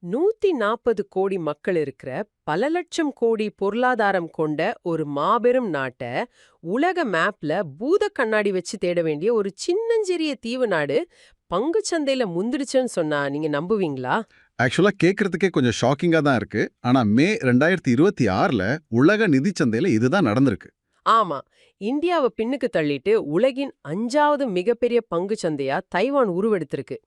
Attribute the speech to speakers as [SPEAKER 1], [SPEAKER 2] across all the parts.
[SPEAKER 1] 140 கோடி மக்கள் இருக்கிற பல லட்சம் கோடி பொருளாதாரம் கொண்ட ஒரு மாபெரும் நாட்ட உலக மேப்ல பூத கண்ணாடி வச்சு தேட வேண்டிய ஒரு சின்னஞ்சிறிய தீவு நாடு பங்குச் சந்தையில முந்திடுச்சுன்னு சொன்னா நீங்க நம்புவீங்களா?
[SPEAKER 2] ஆக்சுவலா கேட்கறதுக்கே கொஞ்சம் ஷாக்கிங்கா தான் இருக்கு. ஆனா மே 2026ல உலக நிதிச் சந்தையில இதுதான் நடந்திருக்கு.
[SPEAKER 1] ஆமா, இந்தியாவை பின்னுக்கு தள்ளிட்டு உலகின் 5வது மிகப்பெரிய பங்குச் சந்தையா தைவான் உருவெடுத்திருக்கு.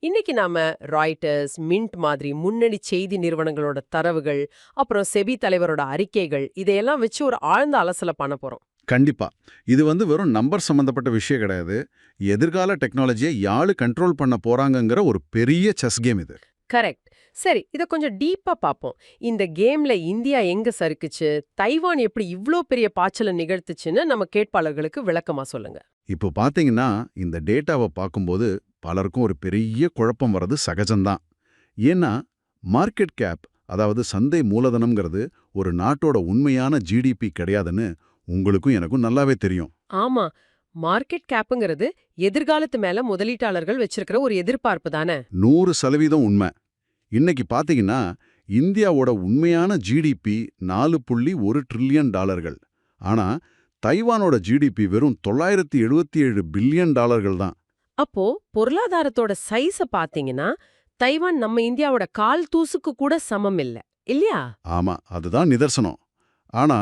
[SPEAKER 1] இன்னைக்கு நாம ராய்ட்டர்ஸ், மின்ட் மாதிரி முன்னணி செய்தி நிறுவனங்களோட தரவுகள், அப்புறம் செபி தலைவரோட அறிக்கைகள் இதையெல்லாம் வச்சு ஒரு ஆழ்ந்த அலசல பண்ண போறோம்.
[SPEAKER 2] கண்டிப்பா. இது வெறும் நம்பர் சம்பந்தப்பட்ட விஷயம் கிடையாது. எதிர்கால டெக்னாலஜியை யாரு கண்ட்ரோல் பண்ண போறாங்கங்கிற ஒரு பெரிய செஸ் கேம் இது.
[SPEAKER 1] கரெக்ட். சரி, இத கொஞ்சம் டீப்பா பாப்போம். இந்த கேம்ல இந்தியா எங்க சறுக்குச்சு, தைவான் எப்படி இவ்ளோ பெரிய பாய்ச்சல நிகழ்த்துச்சுன்னு நம்ம கேட்பாளர்களுக்கு விளக்கமா சொல்லுங்க.
[SPEAKER 2] இப்போ பாத்தீங்கன்னா, இந்த டேட்டாவை பார்க்கும்போது பலருக்கும் ஒரு பெரிய குழப்பம் வர்றது சகஜம்தான். ஏன்னா, மார்க்கெட் கேப், அதாவது சந்தை மூலதனம்ங்கிறது ஒரு நாட்டோட உண்மையான ஜிடிபி கிடையாதுன்னு உங்களுக்கும் எனக்கும் நல்லாவே தெரியும்.
[SPEAKER 1] ஆமா, மார்க்கெட் கேப்புங்கிறது எதிர்காலத்து மேல முதலீட்டாளர்கள் வச்சிருக்கிற ஒரு எதிர்பார்ப்பு தானே.
[SPEAKER 2] 100% உண்மை. இன்னைக்கு பாத்தீங்கன்னா, இந்தியாவோட உண்மையான ஜிடிபி 4.1 ட்ரில்லியன் டாலர்கள். ஆனா, தைவானோட ஜிடிபி வெறும் 977 பில்லியன் டாலர்கள் தான்.
[SPEAKER 1] அப்போ பொருளாதாரத்தோட சைஸ பாத்தீங்கன்னா தைவான் நம்ம இந்தியாவோட கால் தூசுக்கு கூட சமம் இல்ல, இல்லையா?
[SPEAKER 2] ஆமா, அதுதான் நிதர்சனம். ஆனா,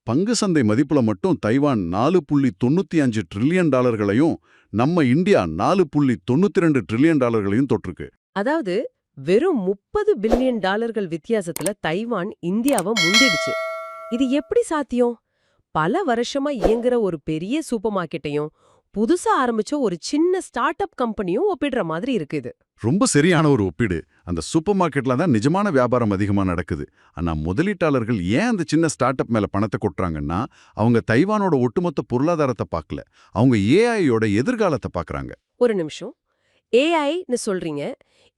[SPEAKER 2] பங்கு சந்தை மதிப்புல மட்டும் தைவான் 4.95 ட்ரில்லியன் டாலர்களையும், நம்ம இந்தியா 4.92 ட்ரில்லியன் டாலர்களையும் தொட்டிருக்கு.
[SPEAKER 1] அதாவது வெறும் 30 பில்லியன் டாலர்கள் வித்தியாசத்துல தைவான் இந்தியாவை முந்திடுச்சு. இது எப்படி சாத்தியம்? பல வருஷமா இயங்குற ஒரு பெரிய சூப்பர் மார்க்கெட்டையும் புதுசா ஆரம்பிச்ச ஒரு சின்ன ஸ்டார்ட் அப் கம்பெனியும் ஒப்பிடுற மாதிரி இருக்கு இது.
[SPEAKER 2] ரொம்ப சரியான ஒரு ஒப்பீடு. அந்த சூப்பர் மார்க்கெட்ல தான் நிஜமான வியாபாரம் அதிகமா நடக்குது. ஆனா முதலீட்டாளர்கள் ஏன் அந்த சின்ன ஸ்டார்ட் அப் மேல பணத்தை கொட்டுறாங்கன்னா, அவங்க தைவானோட ஒட்டுமொத்த பொருளாதாரத்தை பார்க்கல. அவங்க ஏஐயோட எதிர்காலத்தை பார்க்கறாங்க.
[SPEAKER 1] ஒரு நிமிஷம், ஏஐன்னு சொல்றீங்க.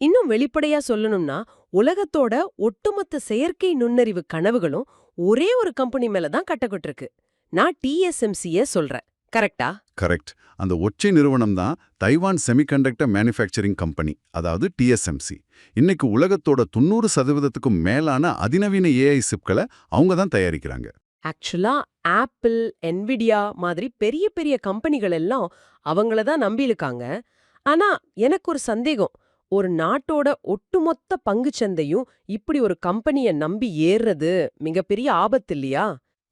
[SPEAKER 1] இன்னும் வெளிப்படையா சொல்லணும்னா உலகத்தோட ஒட்டுமொத்த செயற்கை நுண்ணறிவு கனவுகளும் ஒரே ஒரு கம்பெனி மேல தான் கட்டப்பட்டிருக்கு. நான் டிஎஸ்எம்சிய சொல்றேன், கரெக்டா?
[SPEAKER 2] கரெக்ட். அந்த ஒற்றை நிறுவனம் தான் தைவான் செமிகண்டக்டர் மேனுஃபேக்சரிங் கம்பெனி, அதாவது டிஎஸ்எம்சி. இன்னைக்கு உலகத்தோட 90%க்கும் மேலான அதிநவீன ஏஐ சிப்களை அவங்க தான் தயாரிக்கிறாங்க.
[SPEAKER 1] ஆக்சுவலா ஆப்பிள், என்விடியா மாதிரி பெரிய பெரிய கம்பெனிகள் எல்லாம் அவங்கள தான் நம்பியிருக்காங்க. ஆனா எனக்கு ஒரு சந்தேகம். ஒரு நாட்டோட ஒட்டுமொத்த பங்குச் சந்தையும் இப்படி ஒரு கம்பெனிய நம்பி ஏறுறது மிகப்பெரிய ஆபத்து இல்லையா?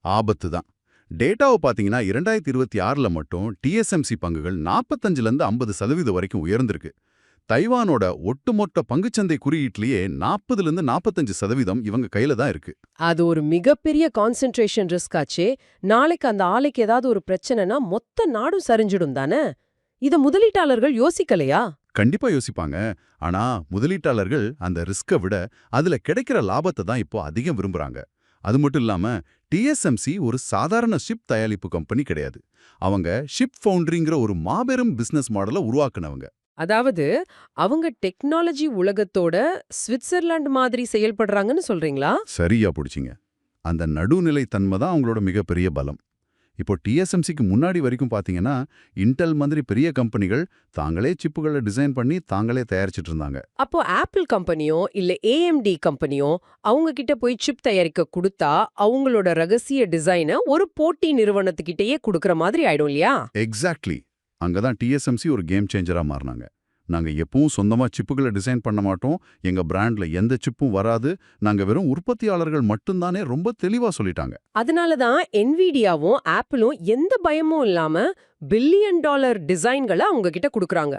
[SPEAKER 2] ஆபத்து தான். டேட்டாவை பார்த்தீங்கன்னா 2026ல மட்டும் டிஎஸ்எம்சி பங்குகள் 45லேருந்து 50% வரைக்கும் உயர்ந்திருக்கு. தைவானோட ஒட்டுமொத்த பங்குச்சந்தை குறியீட்டிலேயே 40லேருந்து 45% இவங்க கையில தான் இருக்கு.
[SPEAKER 1] அது ஒரு மிகப்பெரிய கான்சென்ட்ரேஷன் ரிஸ்க் ஆச்சே. நாளைக்கு அந்த ஆலைக்கு ஏதாவது ஒரு பிரச்சனைனா மொத்த நாடும் சரிஞ்சிடும் தானே. இத முதலீட்டாளர்கள் யோசிக்கலையா?
[SPEAKER 2] கண்டிப்பா யோசிப்பாங்க. ஆனா முதலீட்டாளர்கள் அந்த ரிஸ்கை விட அதுல கிடைக்கிற லாபத்தை தான் இப்போ அதிகம் விரும்புறாங்க. அது மட்டும் இல்லாம டிஎஸ்எம்சி ஒரு சாதாரண ஷிப் தயாரிப்பு கம்பெனி கிடையாது. அவங்க ஷிப் ஃபவுண்டரிங்கிற ஒரு மாபெரும் பிசினஸ் மாடலை உருவாக்குனவங்க.
[SPEAKER 1] அதாவது அவங்க டெக்னாலஜி உலகத்தோட ஸ்விட்சர்லாந்து மாதிரி செயல்படுறாங்கன்னு சொல்றீங்களா?
[SPEAKER 2] சரியா புடிச்சிங்க. அந்த நடுநிலை தன்மை தான் அவங்களோட மிகப்பெரிய பலம். இப்போ டிஎஸ்எம்சிக்கு முன்னாடி வரைக்கும் பார்த்தீங்கன்னா, இன்டெல் மாதிரி பெரிய கம்பெனிகள் தாங்களே சிப்புகளை டிசைன் பண்ணி தாங்களே தயாரிச்சிட்டு இருந்தாங்க.
[SPEAKER 1] அப்போ ஆப்பிள் கம்பெனியோ இல்ல ஏஎம்டி கம்பெனியோ அவங்க கிட்ட போய் சிப் தயாரிக்க கொடுத்தா அவங்களோட ரகசிய டிசைனை ஒரு போட்டி நிறுவனத்துக்கிட்டயே கொடுக்கற மாதிரி ஆயிடும் இல்லையா?
[SPEAKER 2] எக்ஸாக்ட்லி. அங்கதான் டிஎஸ்எம்சி ஒரு கேம் சேஞ்சரா மாறினாங்க. நாங்க எப்பவும் சொந்தமா சிப்புகளை டிசைன் பண்ண மாட்டோம், எங்க பிராண்ட்ல எந்த சிப்பும் வராது, நாங்க வெறும் உற்பத்தியாளர்கள் மட்டும்தானே ரொம்ப தெளிவா சொல்லிட்டாங்க.
[SPEAKER 1] அதனால தான் என்விடியாவும் ஆப்பிளும் எந்த பயமும் இல்லாம பில்லியன் டாலர் டிசைன்களை அவங்க கிட்ட கொடுக்கறாங்க.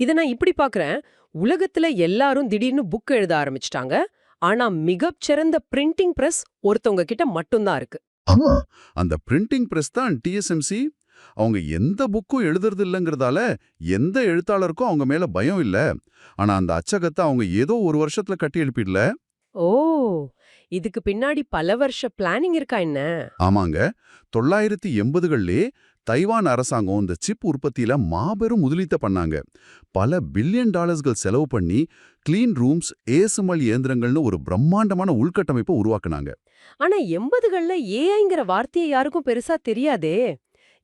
[SPEAKER 1] இத நான் இப்படி பார்க்கறேன். உலகத்துல எல்லாரும் திடீர்னு புக் எழுத ஆரம்பிச்சிட்டாங்க. ஆனா மிகச்சிறந்த பிரிண்டிங் பிரஸ் ஒருத்தவங்க கிட்ட மட்டும்தான் இருக்கு.
[SPEAKER 2] அந்த பிரிண்டிங் பிரஸ் தான் டிஎஸ்எம்சி. அவங்க எந்த புக்கும் எழுதுறது இல்லைங்கிறதால எந்த எழுத்தாளருக்கும் அவங்க மேல பயம் இல்ல. ஆனா அந்த அச்சகத்தை அவங்க ஏதோ ஒரு வருஷத்துல கட்டி எழுப்பிடல.
[SPEAKER 1] ஓ, இதுக்கு பின்னாடி பல வருஷ பிளானிங் இருக்கா என்ன?
[SPEAKER 2] ஆமாங்க. 980களிலே தைவான் அரசாங்கம் இந்த சிப் உற்பத்தியில மாபெரும் முதலீட்ட பண்ணாங்க. பல பில்லியன் டாலர்ஸ்கள் செலவு பண்ணி கிளீன் ரூம்ஸ், ஏசுமல் இயந்திரங்கள்னு ஒரு பிரம்மாண்டமான உள்கட்டமைப்பை உருவாக்குனாங்க.
[SPEAKER 1] ஆனா 80கள்ல ஏஐங்கிற வார்த்தையை யாருக்கும் பெருசா தெரியாதே.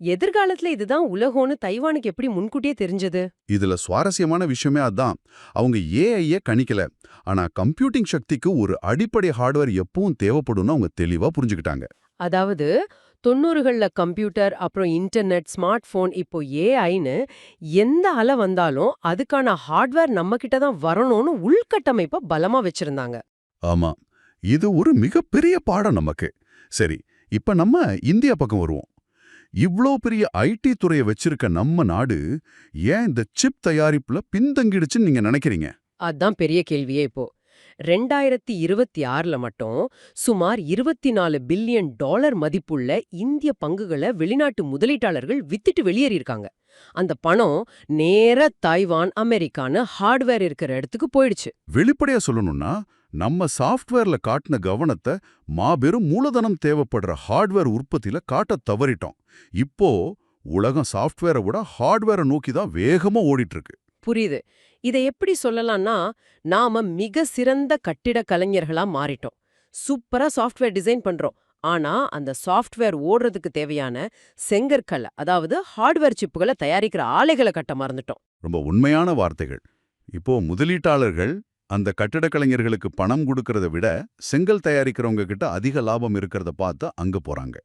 [SPEAKER 1] எதிர்காலத்துல இதுதான் உலகம்னு தைவானுக்கு எப்படி முன்கூட்டியே தெரிஞ்சது?
[SPEAKER 2] இதுல சுவாரஸ்யமான விஷயமே அதான். அவங்க ஏஐய கணிக்கல. ஆனா கம்ப்யூட்டிங் சக்திக்கு ஒரு அடிப்படை ஹார்ட்வேர் எப்பவும் தேவைப்படும்னு அவங்க தெளிவா புரிஞ்சுக்கிட்டாங்க.
[SPEAKER 1] அதாவது 90கள்ல கம்ப்யூட்டர், அப்புறம் இன்டர்நெட், ஸ்மார்ட் போன், இப்போ ஏஐன்னு எந்த அலை வந்தாலும் அதுக்கான ஹார்ட்வேர் நம்ம கிட்ட தான் வரணும்னு உள்கட்டமைப்ப பலமா வச்சிருந்தாங்க.
[SPEAKER 2] ஆமா. இது ஒரு மிகப்பெரிய பாடம் நமக்கு. சரி, இப்ப நம்ம இந்தியா பக்கம் வருவோம். இவ்ளோ பெரிய ஐடி துறைய வச்சிருக்க நம்ம நாடு ஏன் இந்த சிப் தயாரிப்புல பின்தங்கிடுச்சுன்னு நீங்க நினைக்கிறீங்க?
[SPEAKER 1] அதான் பெரிய கேள்வியே இப்போ. 2026ல மட்டும் சுமார் $24 பில்லியன் மதிப்புள்ள இந்திய பங்குகளை வெளிநாட்டு முதலீட்டாளர்கள் வித்துட்டு வெளியேறியிருக்காங்க. அந்த பணம் நேரா தைவான், அமெரிக்கான்னு ஹார்ட்வேர் இருக்கிற இடத்துக்கு போயிடுச்சு.
[SPEAKER 2] வெளிப்படையா சொல்லணும்னா, நம்ம சாஃப்ட்வேர்ல காட்டின கவனத்தை மாபெரும் மூலதனம் தேவைப்படுற ஹார்ட்வேர் உற்பத்தியில காட்டத் தவறிட்டோம். இப்போ உலகம் சாஃப்ட்வேரை விட ஹார்ட்வேரை நோக்கி தான் வேகமா ஓடிட்டு இருக்கு.
[SPEAKER 1] புரியுது. இதை எப்படி சொல்லலாம்னா, நாம மிக சிறந்த கட்டிட கலைஞர்களா மாறிட்டோம். சூப்பரா சாஃப்ட்வேர் டிசைன் பண்றோம். ஆனா அந்த சாஃப்ட்வேர் ஓடுறதுக்கு தேவையான செங்கற்கள, அதாவது ஹார்ட்வேர் சிப்புகளை தயாரிக்கிற ஆலைகளை கட்ட மறந்துட்டோம்.
[SPEAKER 2] ரொம்ப உண்மையான வார்த்தைகள். இப்போ முதலீட்டாளர்கள் அந்த கட்டிடக் கலைஞர்களுக்கு பணம் கொடுக்கறத விட செங்கல் தயாரிக்கிறவங்க கிட்ட அதிக லாபம் இருக்கிறத பார்த்து அங்க போறாங்க.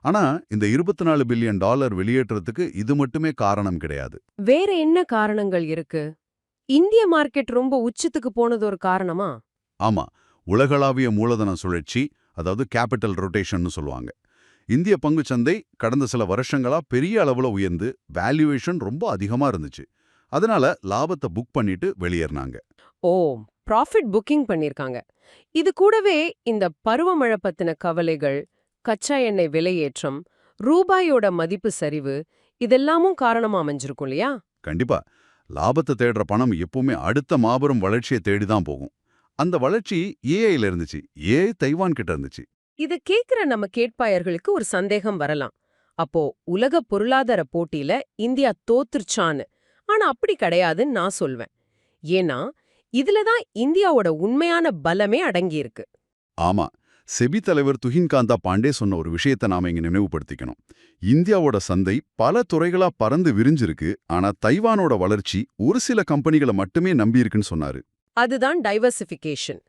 [SPEAKER 2] ஆனா இந்த $24 பில்லியன் வெளியேற்றத்துக்கு இது மட்டுமே காரணம் கிடையாது.
[SPEAKER 1] வேற என்ன காரணங்கள் இருக்கு? இந்திய மார்க்கெட் ரொம்ப உச்சத்துக்கு போனது ஒரு காரணமா?
[SPEAKER 2] ஆமா, உலகளாவிய மூலதன சுழற்சி, அதாவது கேபிட்டல் ரொட்டேஷன்னு சொல்லுவாங்க. இந்திய பங்குச் சந்தை கடந்த சில வருஷங்களா பெரிய அளவுல உயர்ந்து வேல்யூவேஷன் ரொம்ப அதிகமா இருந்துச்சு. அதனால லாபத்தை புக் பண்ணிட்டு வெளியேறினாங்க.
[SPEAKER 1] ஓ, ப்ராஃபிட் புக்கிங் பண்ணிருக்காங்க. இது கூடவே இந்த பருவமழை பத்தின கவலைகள், கச்சா எண்ணெய் விலையேற்றம், ரூபாயோட மதிப்பு சரிவு, இதெல்லாமும் காரணமா அமைஞ்சிருக்கும் இல்லையா?
[SPEAKER 2] கண்டிப்பா. லாபத்தை தேடுற பணம் எப்பவுமே அடுத்த மாபெரும் வளர்ச்சியை தேடி தான் போகும். அந்த வளர்ச்சி ஏஐல இருந்துச்சு. ஏஐ தைவான் கிட்ட இருந்துச்சு.
[SPEAKER 1] இத கேக்குற நம்ம கேட்பாயர்களுக்கு ஒரு சந்தேகம் வரலாம். அப்போ உலக பொருளாதார போட்டியில இந்தியா தோத்துருச்சான்னு. ஆனா அப்படி கிடையாதுன்னு நான் சொல்வேன். ஏன்னா இதுல தான் இந்தியாவோட உண்மையான பலமே அடங்கியிருக்கு.
[SPEAKER 2] ஆமா, செபி தலைவர் துஹின்காந்தா பாண்டே சொன்ன ஒரு விஷயத்தை நாம இங்க நினைவுபடுத்திக்கணும். இந்தியாவோட சந்தை பல துறைகளா பறந்து விரிஞ்சிருக்கு. ஆனா தைவானோட வளர்ச்சி ஒரு சில கம்பெனிகளை மட்டுமே நம்பியிருக்குன்னு சொன்னாரு.
[SPEAKER 1] அதுதான் டைவர்சிஃபிகேஷன்.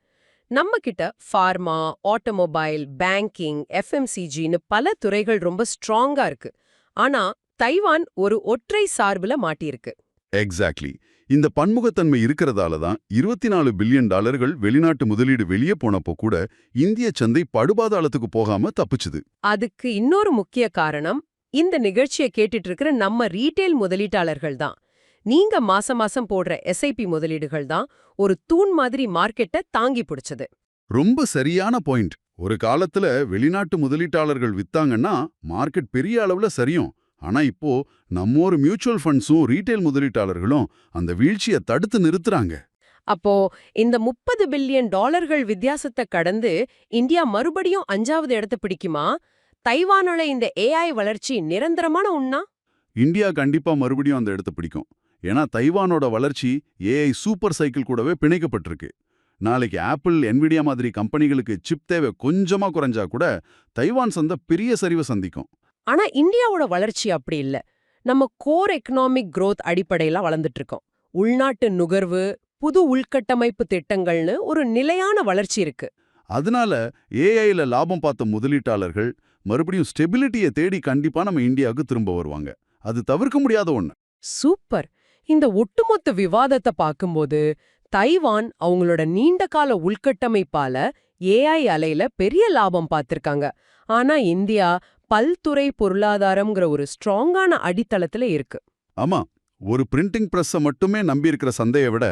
[SPEAKER 1] நம்ம கிட்ட ஃபார்மா, ஆட்டோமொபைல், பேங்கிங், எஃப்எம்சிஜின்னு பல துறைகள் ரொம்ப ஸ்ட்ராங்கா இருக்கு. ஆனா தைவான் ஒரு ஒற்றை சார்புல மாட்டியிருக்கு.
[SPEAKER 2] எக்ஸாக்ட்லி. இந்த பன்முகத்தன்மை இருக்கிறதால தான் $24 பில்லியன் வெளிநாட்டு முதலீடு வெளியே போனப்போ கூட இந்திய சந்தை படுபாதாளத்துக்கு போகாம தப்பிச்சுது.
[SPEAKER 1] அதுக்கு இன்னொரு முக்கிய காரணம் இந்த நிகழ்ச்சியை கேட்டுட்டு இருக்கிற நம்ம ரீட்டெயில் முதலீட்டாளர்கள் தான். நீங்க மாசம் மாசம் போடுற எஸ்ஐபி முதலீடுகள் தான் ஒரு தூண் மாதிரி மார்க்கெட்டை தாங்கி பிடிச்சது.
[SPEAKER 2] ரொம்ப சரியான பாயிண்ட். ஒரு காலத்துல வெளிநாட்டு முதலீட்டாளர்கள் வித்தாங்கன்னா மார்க்கெட் பெரிய அளவுல சரியும். ஆனா இப்போ நம்மோர் மியூச்சுவல் ஃபண்ட்ஸும் ரீட்டைல் முதலீட்டாளர்களும் அந்த வீழ்ச்சியை தடுத்து நிறுத்துறாங்க.
[SPEAKER 1] அப்போ இந்த $30 பில்லியன் வித்தியாசத்தை கடந்து இந்தியா மறுபடியும் 5வது இடத்தை பிடிக்குமா? தைவானோட இந்த ஏஐ வளர்ச்சி நிரந்தரமான ஒண்ணா?
[SPEAKER 2] இந்தியா கண்டிப்பா மறுபடியும் அந்த இடத்தை பிடிக்கும். ஏன்னா தைவானோட வளர்ச்சி ஏஐ சூப்பர் சைக்கிள் கூடவே பிணைக்கப்பட்டிருக்கு. நாளைக்கு ஆப்பிள், என்விடியா மாதிரி கம்பெனிகளுக்கு சிப் தேவை கொஞ்சமா குறைஞ்சா கூட தைவான் சந்தை பெரிய சரிவை சந்திக்கும்.
[SPEAKER 1] ஆனா இந்தியாவோட வளர்ச்சி அப்படி இல்ல. நம்ம கோர் எக்கனாமிக் growth அடிப்படையில வளர்ந்துட்டு இருக்கோம். உள்நாட்டு நுகர்வு, புது உள்கட்டமைப்பு திட்டங்கள்னு ஒரு நிலையான வளர்ச்சி இருக்கு.
[SPEAKER 2] அதனால ஏஐல லாபம் பார்த்த முதலீட்டாளர்கள் மறுபடியும் ஸ்டெபிலிட்டியை தேடி கண்டிப்பா நம்ம இந்தியாவுக்கு திரும்ப வருவாங்க. அது தவிர்க்க முடியாத ஒண்ணு.
[SPEAKER 1] சூப்பர். இந்த ஒட்டுமொத்த விவாதத்தை பார்க்கும்போது தைவான் அவங்களோட நீண்டகால உள்கட்டமைப்பால ஏஐ அலையில பெரிய லாபம் பார்த்திருக்காங்க. ஆனா இந்தியா பல்துறை பொருளாதாரம்ங்கிற ஒரு ஸ்ட்ராங்கான அடித்தளத்துல இருக்கு.
[SPEAKER 2] ஆமா, ஒரு பிரிண்டிங் பிரஸ்ஸை மட்டுமே நம்பியிருக்கிற சந்தையை விட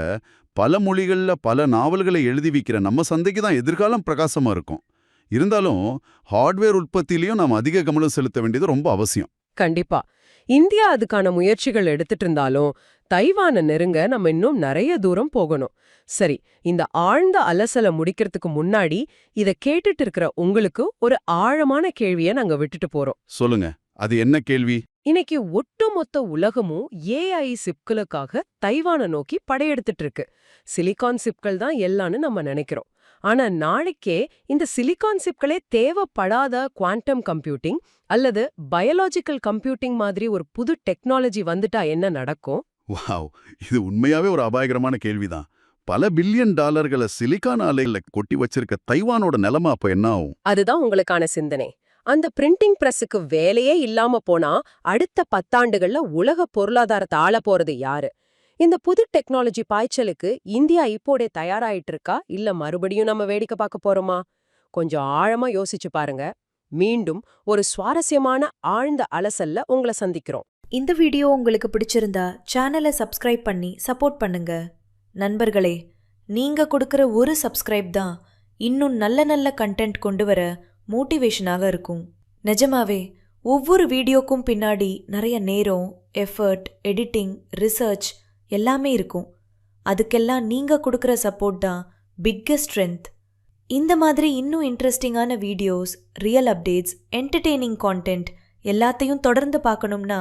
[SPEAKER 2] பல மொழிகள்ல பல நாவல்களை எழுதி விக்கிற நம்ம சந்தைக்கு தான் எதிர்காலம் பிரகாசமா இருக்கும். இருந்தாலும் ஹார்ட்வேர் உற்பத்தியிலையும் நாம் அதிக கவனம் செலுத்த வேண்டியது ரொம்ப அவசியம்.
[SPEAKER 1] கண்டிப்பா. இந்தியா அதுக்கான முயற்சிகள் எடுத்துட்டு இருந்தாலும் தைவானை நெருங்க நம்ம இன்னும் நிறைய தூரம் போகணும். சரி, இந்த ஆழ்ந்த அலசலை முடிக்கிறதுக்கு முன்னாடி இத கேட்டுட்டு இருக்கிற உங்களுக்கு ஒரு ஆழமான கேள்வியை நாங்க விட்டுட்டு போறோம்.
[SPEAKER 2] சொல்லுங்க, அது என்ன கேள்வி?
[SPEAKER 1] இன்னைக்கு ஒட்டுமொத்த உலகமும் ஏஐ சிப்களுக்காக தைவானை நோக்கி படையெடுத்துட்டு இருக்கு. சிலிகான் சிப்கள் தான் எல்லான்னு நம்ம நினைக்கிறோம். ஆனா நாளைக்கே இந்த சிலிகான் சிப்களே தேவைப்படாத குவாண்டம் கம்ப்யூட்டிங் அல்லது பயாலஜிக்கல் கம்ப்யூட்டிங் மாதிரி ஒரு புது டெக்னாலஜி வந்துட்டா என்ன நடக்கும்?
[SPEAKER 2] வாவ்! இது உண்மையாவே ஒரு அபாயகரமான கேள்விதான். பல பில்லியன் டாலர்களை சிலிக்கான் ஆலையில கொட்டி வச்சிருக்க தைவானோட நிலைமை அப்ப என்ன ஆகும்?
[SPEAKER 1] அதுதான் உங்களுக்கான சிந்தனை. அந்த பிரிண்டிங் பிரஸுக்கு வேலையே இல்லாம போனா அடுத்த 10 ஆண்டுகள்ல உலக பொருளாதாரத்தை ஆள போறது யாரு? இந்த புது டெக்னாலஜி பாய்ச்சலுக்கு இந்தியா இப்போதே தயாராயிட்டு இருக்கா இல்ல மறுபடியும் நம்ம வேடிக்கை பார்க்க போறோமா? கொஞ்சம் ஆழமா யோசிச்சு பாருங்க. மீண்டும் ஒரு சுவாரஸ்யமான ஆழ்ந்த அலசல்ல உங்களை சந்திக்கிறோம்.
[SPEAKER 3] இந்த வீடியோ உங்களுக்கு பிடிச்சிருந்தா சேனலை சப்ஸ்கிரைப் பண்ணி சப்போர்ட் பண்ணுங்க. நண்பர்களே, நீங்க கொடுக்கிற ஒரு சப்ஸ்கிரைப் தான் இன்னும் நல்ல நல்ல கண்டென்ட் கொண்டு வர மோட்டிவேஷனாக இருக்கும். நிஜமாவே ஒவ்வொரு வீடியோக்கும் பின்னாடி நிறைய நேரம், எஃபர்ட், எடிட்டிங், ரிசர்ச் எல்லாமே இருக்கும். அதுக்கெல்லாம் நீங்க கொடுக்கிற சப்போர்ட் தான் பிக்கெஸ்ட் ஸ்ட்ரென்த். இந்த மாதிரி இன்னும் இன்ட்ரெஸ்டிங்கான videos, real updates, entertaining content எல்லாத்தையும் தொடர்ந்து பார்க்கணும்னா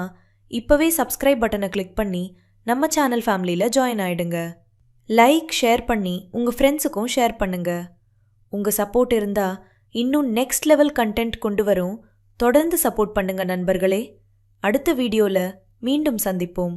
[SPEAKER 3] இப்பவே சப்ஸ்கிரைப் பட்டனை கிளிக் பண்ணி நம்ம சேனல் ஃபேமிலியில ஜாயின் ஆயிடுங்க. லைக், ஷேர் பண்ணி உங்க ஃப்ரெண்ட்ஸுக்கும் ஷேர் பண்ணுங்க. உங்க சப்போர்ட் இருந்தா இன்னும் நெக்ஸ்ட் லெவல் கண்டென்ட் கொண்டு வரும். தொடர்ந்து சப்போர்ட் பண்ணுங்க நண்பர்களே. அடுத்த வீடியோல மீண்டும் சந்திப்போம்.